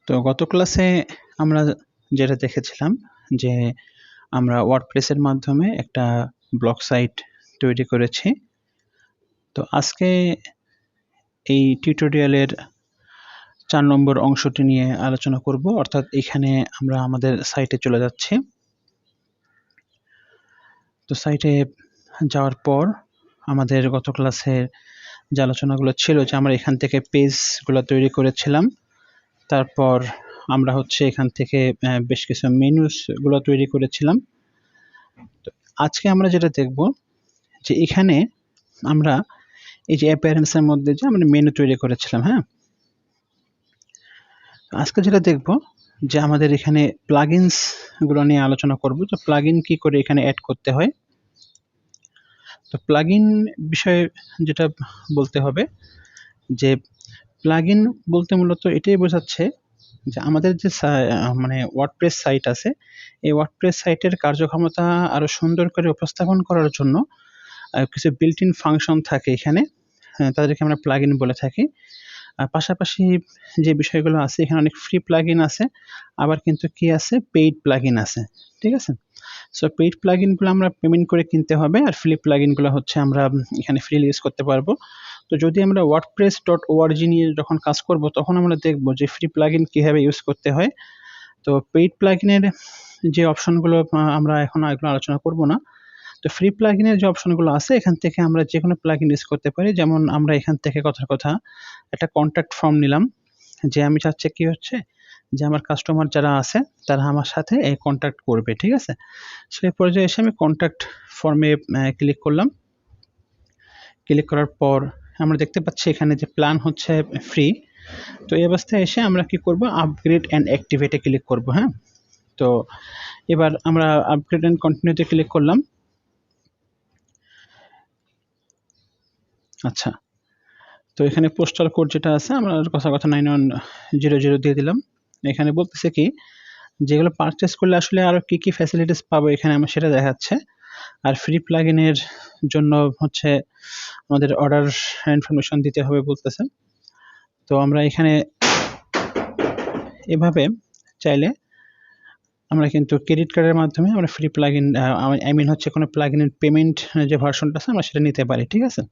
তো গত ক্লাসে আমরা যেটা দেখেছিলাম যে আমরা ওয়ার্ডপ্রেসের মাধ্যমে একটা ব্লগ সাইট তৈরি করেছি। তো আজকে এই টিউটোরিয়ালের 4 নম্বর অংশটি নিয়ে আলোচনা করব, অর্থাৎ এখানে আমরা আমাদের সাইটে চলে যাচ্ছি। তো সাইটে যাওয়ার পর আমাদের গত ক্লাসের যে আলোচনাগুলো ছিল যে আমরা এখান থেকে পেজগুলো তৈরি করেছিলাম, তারপর আমরা এখান থেকে বেশ কিছু মেনুসগুলো তৈরি করেছিলাম। তো আজকে আমরা যেটা দেখব যে এখানে আমরা এই যে অ্যাপিয়ারেন্সের মধ্যে যে আমরা মেনু তৈরি করেছিলাম, হ্যাঁ, আজকে যেটা দেখব যে আমাদের এখানে প্লাগইনস গুলো নিয়ে আলোচনা করব। তো প্লাগইন কি করে এখানে অ্যাড করতে হয়। তো প্লাগইন বিষয়ে যেটা বলতে হবে যে প্লাগইন বলতে মূলত এটাই বোঝাচ্ছে যে আমাদের যে মানে ওয়ার্ডপ্রেস সাইট আছে, এই ওয়ার্ডপ্রেস সাইটের কার্যক্ষমতা আরো সুন্দর করে উপস্থাপন করার জন্য কিছু বিল্ট ইন ফাংশন থাকে এখানে, তাদেরকে আমরা প্লাগইন বলে থাকি। পাশাপাশি যে বিষয়গুলো আছে এখানে অনেক ফ্রি প্লাগইন আছে, আবার কিন্তু কি আছে, পেইড প্লাগইন আছে, ঠিক আছে। সো পেইড প্লাগইনগুলো আমরা পেমেন্ট করে কিনতে হবে, আর ফ্রি প্লাগইনগুলো আমরা এখানে ফ্রিলি ইউজ করতে পারবো। তো যদি আমরা wordpress.org নিয়ে যখন কাজ করব তখন আমরা দেখব যে ফ্রি প্লাগইন কিভাবে ইউজ করতে হয়। তো পেইড প্লাগইনের যে অপশনগুলো আমরা এখন এগুলো আলোচনা করব না। তো ফ্রি প্লাগইনের যে অপশনগুলো আছে এখান থেকে আমরা যেকোনো প্লাগইন ইউজ করতে পারি। যেমন আমরা এখান থেকে কথার কথা একটা কন্ট্যাক্ট ফর্ম নিলাম, যে আমি চাচ্ছি কি যে আমার কাস্টমার যারা আছে তারা আমার সাথে এই কন্ট্যাক্ট করবে, ঠিক আছে। সো এই পর্যায়ে এসে আমি কন্ট্যাক্ট ফর্মে ক্লিক করলাম। ক্লিক করার পর আমরা দেখতে পাচ্ছি এখানে যে প্ল্যান ফ্রি। তো এই অবস্থায় এসে আমরা কি করব, আপগ্রেড অ্যান্ড অ্যাক্টিভেটে ক্লিক করব, হ্যাঁ। তো এবার আমরা আপগ্রেড অ্যান্ড কন্টিনিউতে ক্লিক করলাম। আচ্ছা, তো এখানে পোস্টাল কোড যেটা আছে আমরা কথা 9100 দিয়ে দিলাম। এখানে বলতেছে কি যেগুলো পারচেস করলে আসলে আরো কি কি ফ্যাসিলিটিস পাবো এখানে আমার সেটা দেখাচ্ছে। আর ফ্রি প্লাগইনের জন্য আমাদের অর্ডার ইনফরমেশন দিতে হবে বলতেছে। তো আমরা এখানে এভাবে চাইলে আমরা কিন্তু ক্রেডিট কার্ডের মাধ্যমে আমরা ফ্রি প্লাগইন কোনো প্লাগইনের পেমেন্ট যে ভার্সনটা আছে আমরা সেটা নিতে পারি, ঠিক আছে।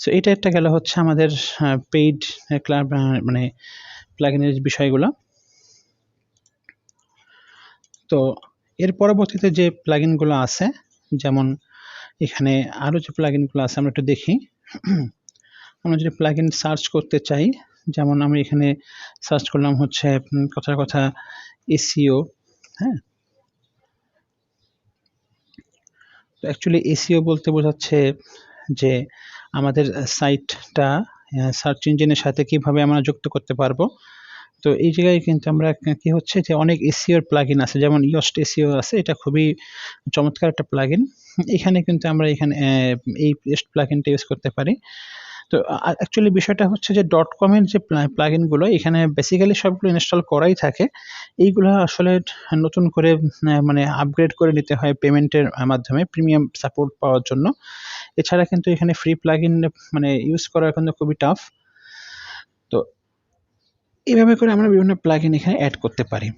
সো এটা একটা গেল আমাদের পেইড মানে প্লাগইনের বিষয়গুলো। তো এর পরবর্তীতে যে প্লাগইনগুলো আছে, যেমন এখানে আরো যে প্লাগইনগুলো আছে আমরা একটু দেখি। আমরা যদি প্লাগইন সার্চ করতে চাই, যেমন আমি এখানে সার্চ করলাম কথার কথা এসইও, হ্যাঁ। তো অ্যাকচুয়ালি এসইও বলতে বোঝাচ্ছে যে আমাদের সাইটটা সার্চ ইঞ্জিনের সাথে কিভাবে আমরা যুক্ত করতে পারবো। তো এই জায়গায় কিন্তু আমরা কি যে অনেক এসইওর প্লাগইন আছে, যেমন ইয়োস্ট এসইও আছে, এটা খুবই চমৎকার একটা প্লাগইন। এখানে কিন্তু আমরা এই পেস্ট প্লাগইনটা ইউজ করতে পারি। তো অ্যাকচুয়ালি বিষয়টা যে .com এর যে প্লাগইনগুলো এখানে বেসিক্যালি সবগুলো ইনস্টল করাই থাকে। এইগুলো আসলে নতুন করে মানে আপগ্রেড করে নিতে হয় পেমেন্টের মাধ্যমে প্রিমিয়াম সাপোর্ট পাওয়ার জন্য। এছাড়া কিন্তু এখানে ফ্রি প্লাগইন ইউজ করা কিন্তু খুবই টাফ। তো এইভাবে করে আমরা বিভিন্ন প্লাগইন এখানে অ্যাড করতে পারি।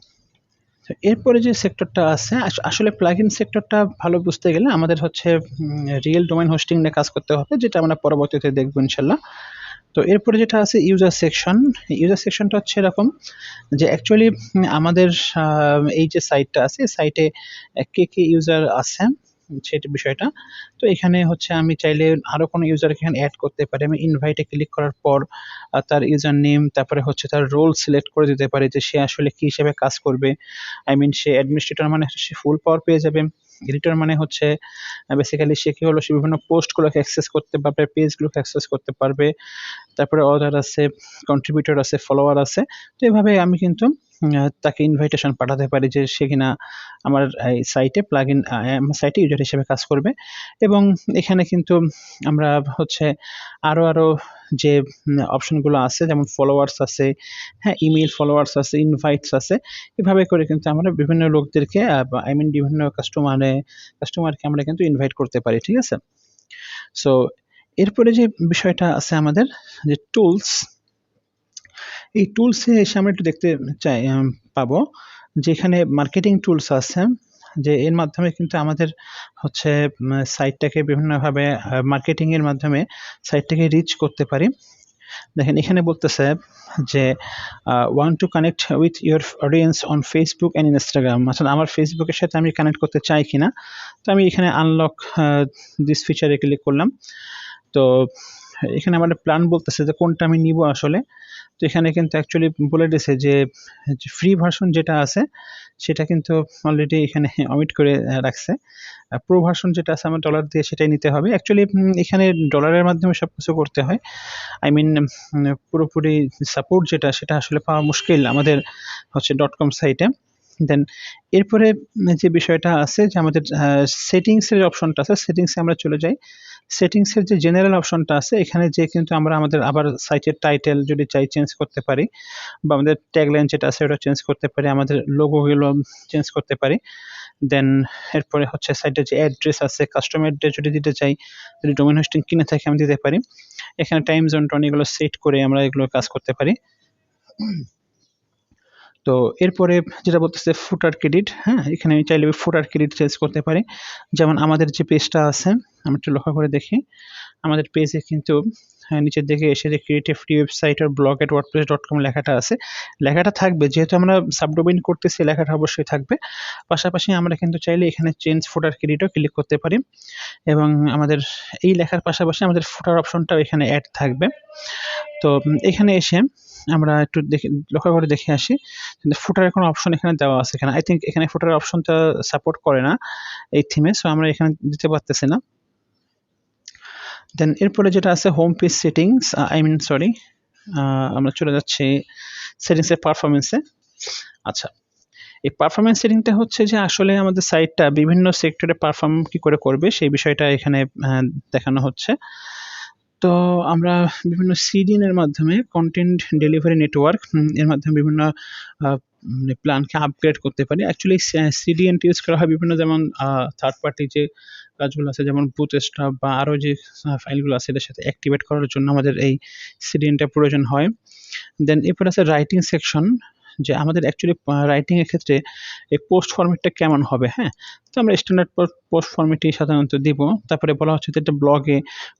তো এরপরে যে সেক্টরটা আছে, আসলে প্লাগইন সেক্টরটা ভালো বুঝতে গেলে আমাদের রিয়েল ডোমেইন হোস্টিং নিয়ে কাজ করতে হবে, যেটা আমরা পরবর্তীতে দেখবো ইনশাল্লাহ। তো এরপরে যেটা আছে ইউজার সেকশন। ইউজার সেকশনটা এরকম যে অ্যাকচুয়ালি আমাদের এই যে সাইটটা আছে, সাইটে কে ইউজার আছে সেটা বিষয়টা। তো এখানে আমি চাইলে আরো কোনো ইউজারকে এখানে অ্যাড করতে পারি। আমি ইনভাইটে ক্লিক করার পর তার ইউজার নেম, তারপরে তার রোল সিলেক্ট করে দিতে পারি যে সে আসলে কি হিসেবে কাজ করবে। সে অ্যাডমিনিস্ট্রেটর মানে সে ফুল পাওয়ার পেয়ে যাবে। এডিটর মানে বেসিক্যালি সে সে বিভিন্ন পোস্টগুলোকে অ্যাক্সেস করতে পারবে, পেজগুলোকে অ্যাক্সেস করতে পারবে। তারপরে অর্ডার আছে, কন্ট্রিবিউটর আছে, ফলোয়ার আছে। তো এভাবে আমি কিন্তু তাকে ইনভাইটেশন পাঠাতে পারি যে সে কিনা আমার এই সাইটে সাইটে ইউজার হিসেবে কাজ করবে। এবং এখানে কিন্তু আমরা আরো যে অপশনগুলো আছে, যেমন ফলোয়ার্স আছে, হ্যাঁ, ইমেইল ফলোয়ার্স আছে, ইনভাইটস আছে। এভাবে করে কিন্তু আমরা বিভিন্ন লোকদেরকে বিভিন্ন কাস্টমারকে আমরা কিন্তু ইনভাইট করতে পারি, ঠিক আছে। সো এরপরে যে বিষয়টা আছে আমাদের যে টুলস, এই টুলসে এসে আমরা একটু দেখতে চাই পাবো যে এখানে মার্কেটিং টুলস আছে, যে এর মাধ্যমে কিন্তু আমাদের হচ্ছে সাইটটাকে বিভিন্নভাবে মার্কেটিং এর মাধ্যমে সাইটটাকে রিচ করতে পারি। দেখেন এখানে বলতেছে যে want to connect with your audience on Facebook and Instagram, আসলে আমার ফেসবুকের সাথে আমি কানেক্ট করতে চাই কিনা। তো আমি এখানে আনলক দিস ফিচারে ক্লিক করলাম। তো এখানে আমাদের প্ল্যান বলতেছে যে কোনটা আমি নিব আসলে। তো এখানে কিন্তু অ্যাকচুয়ালি বলে দিয়েছে যে ফ্রি ভার্সন যেটা আছে সেটা কিন্তু অলরেডি এখানে অমিট করে রাখছে। প্রো ভার্সন যেটা আছে আমার ডলার দিয়ে সেটাই নিতে হবে। অ্যাকচুয়ালি এখানে ডলারের মাধ্যমে সব কিছু করতে হয়। আই মিন পুরোপুরি সাপোর্ট যেটা সেটা আসলে পাওয়া মুশকিল আমাদের হচ্ছে .com সাইটে। দেন এরপরে যে বিষয়টা আছে যে আমাদের সেটিংসের অপশনটা আছে, সেটিংসে আমরা চলে যাই। সেটিংসের যে জেনারেল অপশনটা আছে এখানে যে কিন্তু আমরা আমাদের আবার সাইটের টাইটেল যদি চাই চেঞ্জ করতে পারি, বা আমাদের ট্যাগলাইন যেটা আছে ওটা চেঞ্জ করতে পারি, আমাদের লোগোগুলো চেঞ্জ করতে পারি। দেন এরপরে হচ্ছে সাইটের যে অ্যাড্রেস আছে, কাস্টম অ্যাড্রেস যদি দিতে চাই, যদি ডোমেইন হোস্টিং কিনে থাকি আমি দিতে পারি। এখানে টাইম জোন টোন এগুলো সেট করে আমরা এগুলো কাজ করতে পারি। তো এরপরে যেটা বলতেছে ফুটার ক্রেডিট, হ্যাঁ এখানে আমি চাইলে ফুটার ক্রেডিট চেঞ্জ করতে পারি। যেমন আমাদের যে পেজটা আছে আমরা একটু লক্ষ্য করে দেখি, আমাদের পেজে কিন্তু নিচের দিকে এসে যে ক্রিয়েটিভ ফ্রি ওয়েবসাইট আর ব্লগ এট wordpress.com লেখাটা আছে, লেখাটা থাকবে যেহেতু আমরা সাবডোমেইন করতেছি, লেখাটা অবশ্যই থাকবে। পাশাপাশি আমরা কিন্তু চাইলে এখানে চেঞ্জ ফুটার ক্রেডিটও ক্লিক করতে পারি, এবং আমাদের এই লেখার পাশাপাশি আমাদের ফুটার অপশনটাও এখানে অ্যাড থাকবে। তো এখানে এসে আমরা একটু দেখে লক্ষ্য করে দেখে আসি, কিন্তু ফুটারের কোনো অপশন এখানে দেওয়া আছে কিনা। আই থিঙ্ক এখানে ফুটারের অপশনটা সাপোর্ট করে না এই থিমে, সো আমরা এখানে দিতে পারতেছি না। দেন এরপরে যেটা আছে হোম পেজ সেটিংস, আমরা চলে যাচ্ছি সেটিংসের পারফরমেন্সে। আচ্ছা, এই পারফরমেন্স সেটিংটা হচ্ছে যে আসলে আমাদের সাইটটা বিভিন্ন সেক্টরে পারফর্ম কি করে করবে সেই বিষয়টা এখানে দেখানো হচ্ছে। তো আমরা বিভিন্ন সিডিএন এর মাধ্যমে কন্টেন্ট ডেলিভারি নেটওয়ার্ক এর মাধ্যমে বিভিন্ন প্ল্যানকে আপগ্রেড করতে পারি। অ্যাকচুয়ালি সিডিএন ইউজ করা হয় বিভিন্ন, যেমন থার্ড পার্টি যে কাজগুলো আছে যেমন বুটস্ট্র্যাপ বা আরও যে ফাইলগুলো আছে এদের সাথে অ্যাক্টিভেট করার জন্য আমাদের এই সিডিএনটা প্রয়োজন হয়। দেন এরপর আছে রাইটিং সেকশন, যে আমাদের অ্যাকচুয়ালি রাইটিং এর ক্ষেত্রে এই পোস্ট ফরম্যাটটা কেমন হবে। হ্যাঁ, তো আমরা স্ট্যান্ডার্ড পোস্ট ফরম্যাটই সাধারণত দিব। তারপরে বলা হচ্ছে যে একটা ব্লগে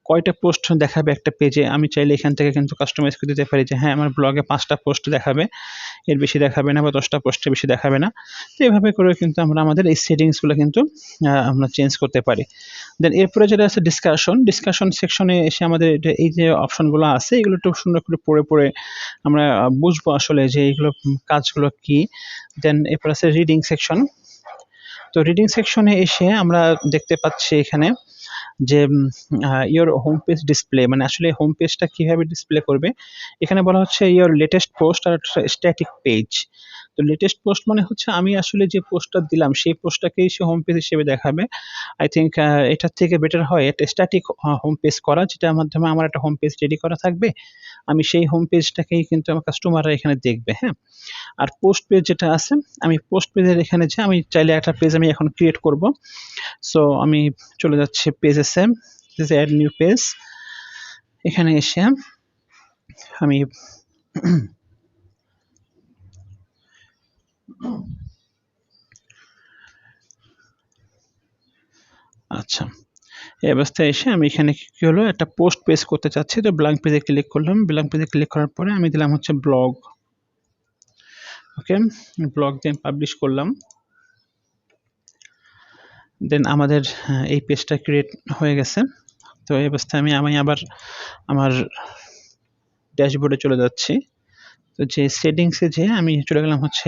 কয়টা পোস্ট দেখাবে একটা পেজে, আমি চাইলে এখান থেকে কিন্তু কাস্টমাইজ করে দিতে পারি যে হ্যাঁ আমার ব্লগে 5টা পোস্ট দেখাবে, এর বেশি দেখাবে না, বা 10টা পোস্টের বেশি দেখাবে না। তো এভাবে করে কিন্তু আমরা আমাদের এই সেটিংসগুলো কিন্তু আমরা চেঞ্জ করতে পারি। দেন এরপরে যেটা আছে ডিসকাশন সেকশনে এসে আমাদের এই যে অপশনগুলো আছে এগুলো একটু সুন্দর করে পড়ে আমরা বুঝবো আসলে যে এইগুলো কাজগুলো কি। দেন এরপর আছে রিডিং সেকশন। তো রিডিং সেকশনে এসে আমরা দেখতে পাচ্ছি এখানে যে ইওর হোম পেজ ডিসপ্লে, মানে আসলে হোম পেজটা কীভাবে ডিসপ্লে করবে। এখানে বলা হচ্ছে ইওর লেটেস্ট পোস্ট আর স্ট্যাটিক পেজ। তো লেটেস্ট পোস্ট মানে হচ্ছে আমি আসলে যে পোস্টটা দিলাম সেই পোস্টটাকেই সে হোম পেজ হিসেবে দেখাবে। আই থিঙ্ক এটার থেকে বেটার হয় একটা স্ট্যাটিক হোম পেজ করা, যেটার মাধ্যমে আমার একটা হোম পেজ রেডি করা থাকবে, আমি সেই হোম পেজটাকেই কিন্তু আমার কাস্টমাররা এখানে দেখবে। হ্যাঁ, আর পোস্ট পেজ যেটা আছে, আমি পোস্ট পেজের এখানে যে আমি চাইলে একটা পেজ আমি এখন ক্রিয়েট করব। সো আমি চলে যাচ্ছি পেজেসে, অ্যাড নিউ পেজ। এখানে এসে আমি আচ্ছা, এই অবস্থায় এসে আমি এখানে কি হলো একটা পোস্ট পেজ করতে চাচ্ছি। তো ব্ল্যাঙ্ক পেজে ক্লিক করলাম, ব্ল্যাঙ্ক পেজে ক্লিক করার পরে আমি দিলাম হচ্ছে ব্লগ। ওকে, ব্লগ দিয়ে পাবলিশ করলাম। দেন আমাদের এই পেজটা ক্রিয়েট হয়ে গেছে। তো এই অবস্থায় আমি আবার আমার ড্যাশবোর্ডে চলে যাচ্ছি। তো যে সেটিংসে যেয়ে আমি চলে গেলাম হচ্ছে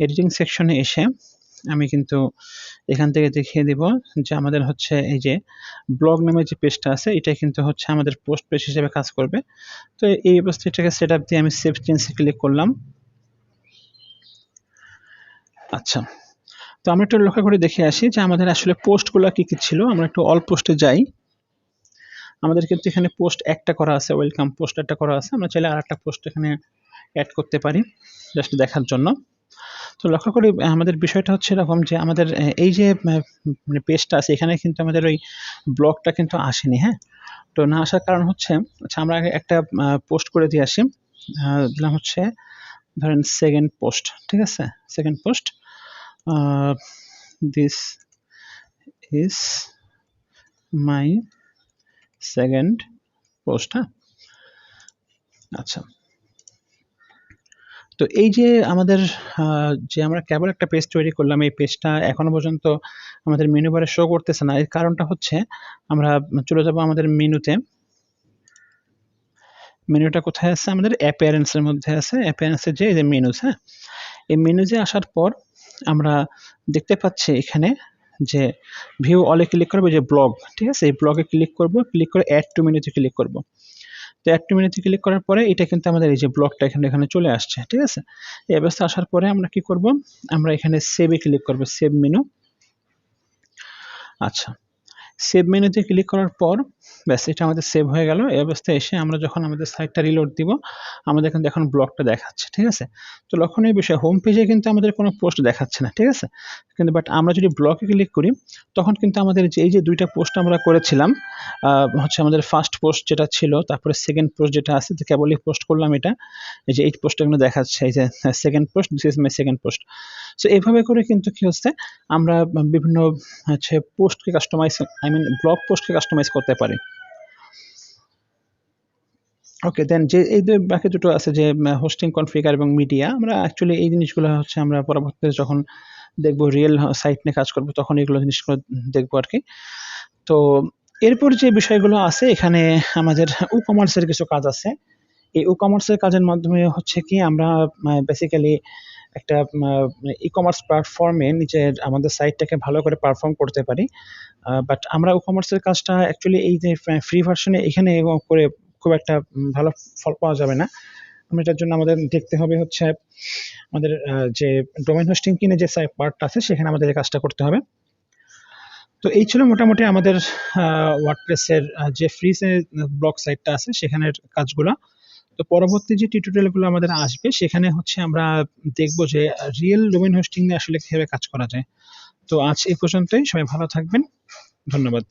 এডিটিং সেকশনে এসে আমি কিন্তু এখান থেকে দেখিয়ে দিব যে আমাদের হচ্ছে এই যে ব্লগ নামের যে পেজটা আছে এটা কিন্তু হচ্ছে আমাদের পোস্ট পেজ হিসেবে কাজ করবে। তো এই অবস্থায় এটাকে সেট আপ দিয়ে আমি সেভ চেঞ্জে ক্লিক করলাম। আচ্ছা, তো আমরা একটু লক্ষ্য করে দেখে আসি যে আমাদের আসলে পোস্টগুলো কী কী ছিল। আমরা একটু অল পোস্টে যাই। আমাদের কিন্তু এখানে পোস্ট একটা করা আছে, ওয়েলকাম পোস্ট একটা করা আছে, আমরা চাইলে আর একটা পোস্ট এখানে অ্যাড করতে পারি জাস্ট দেখার জন্য। তো লক্ষ্য করি আমাদের বিষয়টা হচ্ছে এরকম যে আমাদের এই যে মানে পেজটা আছে এখানে কিন্তু আমাদের ওই ব্লগটা কিন্তু আসেনি। হ্যাঁ, তো না আসার কারণ হচ্ছে, আচ্ছা আমরা আগে একটা পোস্ট করে দিয়ে আসি। দিলাম হচ্ছে ধরেন সেকেন্ড পোস্ট, ঠিক আছে, second post, this is my second post. হ্যাঁ, আচ্ছা। তো এই যে আমাদের যে আমরা কেবল একটা পেজ তৈরি করলাম, এই পেজটা এখনো পর্যন্ত আমাদের মেনু বারে শো করতেছে না। এর কারণটা হচ্ছে আমরা চলে যাব আমাদের মেনুতে। মেনুটা কোথায় আছে? আমাদের অ্যাপিয়ারেন্স এর মধ্যে আছে। অ্যাপিয়ারেন্স এর যে এই যে মেনুস, হ্যাঁ? এই মেনুজে আসার পর আমরা দেখতে পাচ্ছি এখানে যে ভিউ অলে ক্লিক করব, যে ব্লগ, ঠিক আছে? এই ব্লগে ক্লিক করব, ক্লিক করে অ্যাড টু মেনুতে ক্লিক করব। তো অ্যাড টু মেনুতে ক্লিক করার পরে এটা কিন্তু আমাদের এই যে ব্লগটা এখানে চলে আসছে, ঠিক আছে? এই অবস্থা আসার পরে আমরা কি করব? আমরা এখানে সেভে ক্লিক করব, সেভ মেনু। আচ্ছা, সেভ মেনুতে ক্লিক করার পর ব্যাস এটা আমাদের সেভ হয়ে গেল। এই অবস্থায় এসে আমরা যখন আমাদের সাইটটা রিলোড দিব, আমাদের কিন্তু এখন ব্লগটা দেখাচ্ছে, ঠিক আছে? তো লক্ষণীয় বিষয়, হোম পেজে কিন্তু আমাদের কোনো পোস্ট দেখাচ্ছে না, ঠিক আছে? কিন্তু বাট আমরা যদি ব্লগে ক্লিক করি, তখন কিন্তু আমাদের যে এই যে ২ টা পোস্ট আমরা করেছিলাম, হচ্ছে আমাদের ফার্স্ট পোস্ট যেটা ছিল, তারপরে সেকেন্ড পোস্ট যেটা আছে, তো কেবলই পোস্ট করলাম এটা। এই যে এই পোস্টটা কিন্তু দেখাচ্ছে, এই যে second post, this is my second post. So এভাবে করে কিন্তু কি হচ্ছে, আমরা বিভিন্ন হচ্ছে পোস্টকে কাস্টমাইজ, আই মিন ব্লগ পোস্টকে কাস্টমাইজ করতে পারি। ওকে, দেন যে এই যে বাকি দুটো আছে যে হোস্টিং কনফিগার এবং মিডিয়া, আমরা অ্যাকচুয়ালি এই জিনিসগুলো হচ্ছে আমরা পরবর্তীতে যখন দেখব রিয়েল সাইট নিয়ে কাজ করব, তখন এগুলো জিনিসগুলো দেখবো আর কি। তো এরপর যে বিষয়গুলো আছে এখানে আমাদের ই-কমার্সের কিছু কাজ আছে। এই ই-কমার্সের কাজের মাধ্যমে হচ্ছে কি আমরা বেসিক্যালি একটা ই-কমার্স প্ল্যাটফর্মে নিজের আমাদের সাইটটাকে ভালো করে পারফর্ম করতে পারি। বাট আমরা ই-কমার্সের কাজটা অ্যাকচুয়ালি এই যে ফ্রি ভার্সনে এখানে করে খুব একটা ভালো ফল পাওয়া যাবে না। আমরা এটার জন্য আমাদের দেখতে হবে হচ্ছে আমাদের যে ডোমেইন হোস্টিং কিনে যে পার্টটা আছে সেখানে আমাদের এই কাজটা করতে হবে। তো এই ছিল মোটামুটি আমাদের ওয়ার্ডপ্রেসের যে ফ্রি ব্লগ সাইটটা আছে সেখানের কাজগুলা। তো পরবর্তী যে টিউটোরিয়ালগুলো আমাদের আসবে সেখানে হচ্ছে আমরা দেখব যে রিয়েল ডোমেইন হোস্টিং নিয়ে আসলে কিভাবে কাজ করা যায়। তো আজ এই পর্যন্তই, সবাই ভালো থাকবেন, ধন্যবাদ।